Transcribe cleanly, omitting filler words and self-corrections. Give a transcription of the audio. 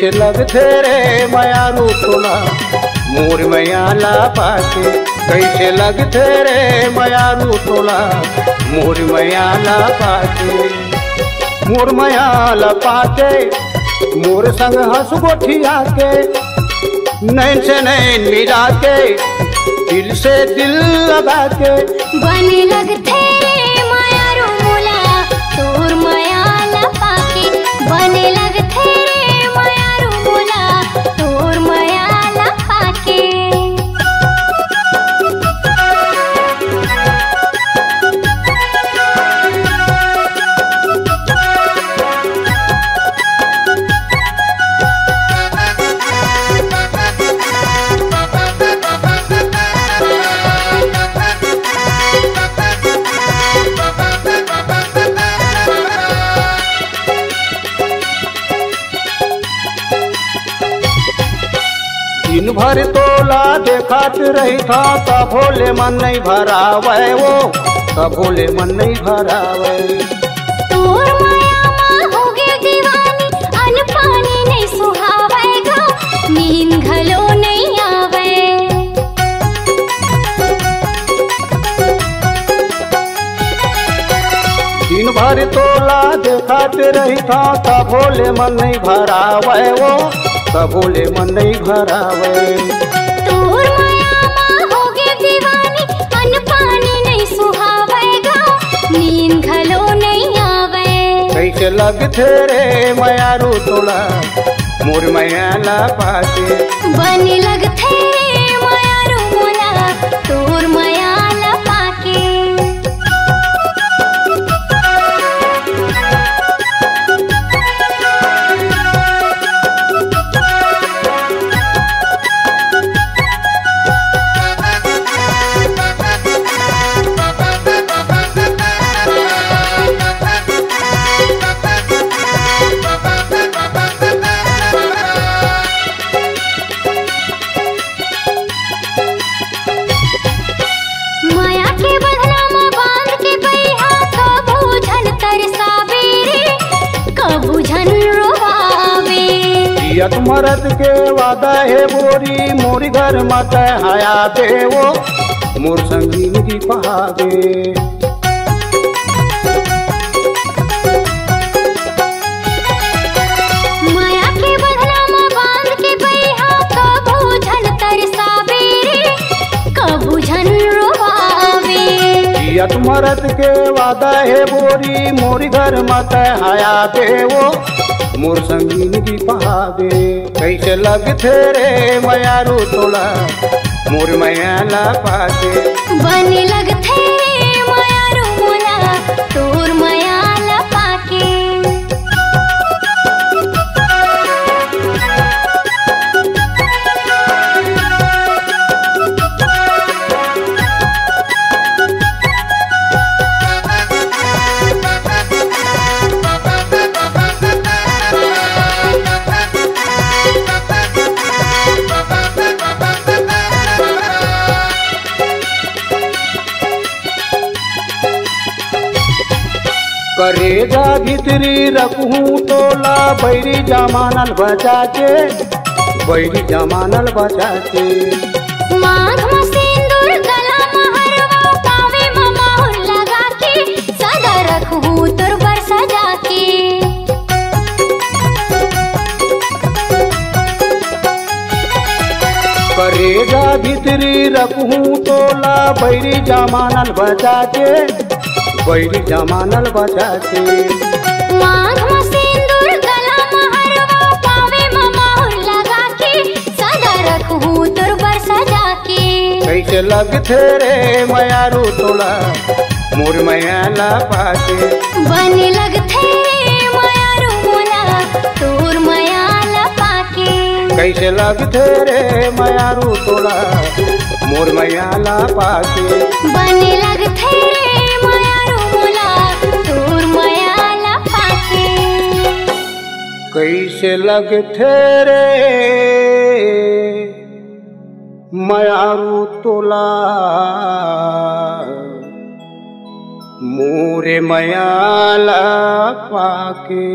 कैसे लगथे रे मयारू तोला मोर मयाला पाके। कैसे लगथे रे मयारू तोला मोर मयाला पाके। मोर मयाला पाके मोर संग हंस गोठिया के, नैन से नैन मिला के, दिल से दिल लगा के। बने लगथे मयारू मोला तोर मयाला पाके। बने लगथे मयारू मोला तोर मयाला पाके। दिन भर तोला देखत रही था तब भोले मन नहीं भरावे वो, तब भोले मन नहीं भरावे। तोर माया माँ होगे दीवानी अन पानी नहीं सुहावे गो, नींद घलो नहीं आवे। दिन भर तोला देखत रही था तब भोले मन नहीं भरावे वो, तब भोले मन नहीं भरावे। तोर माया माँ होगे दीवानी अन पानी नहीं सुहावे गो, नींद घलो नहीं आवे। कैसे लगथे रे मयारू तोला मोर मयाला पाके। बने लगथे मयारू मोला तोर मयाला पाके। माया के बंधना बांध के बैहा कबू झन तरसावे रे, कबू झन रोवावे। जियत मरद के वादा है बोरी मोरी घर मत हया देवो, मोर संगीन की पहावे। माया के बंधना बांध के बैहा कबू झन तरसावे रे, कबू झन रोवावे। जियत मरद के वादा है बोरी मोरी घर मत हया देवो, मोर संगीन की पहावे। कैसे लगथे रे मयारू तोला मोर मयाला पाके। बने लगथे मयारू मोला तोर मयाला पाके। करेजा भीतरी रखूं तोला बैरी जमानल बचा के, बैरी जमानल बचा के। मांग में सिंदूर गला महरवा पावे में मोहर लगा के, सदा रखूं तोर बर सजा के। करेजा भीतरी रखूं तोला बैरी जमानल बचा के, बैरी जमानल बचा के। मांग में सिंदूर गला महरवा पावे में मोहर लगा के, सदा रखूं तोर बर सजा के। कैसे लगथे रे मयारू तोला मोर मयाला पाके। बने लगथे मयारू मोला तोर मयाला पाके। कैसे लगथे रे मयारू तोला मोर मयाला पाके। बने लगथे मयारू मोला तोर मयाला पाके। कैसे लगथे रे मयारू तोला मोरे मयाला पाके।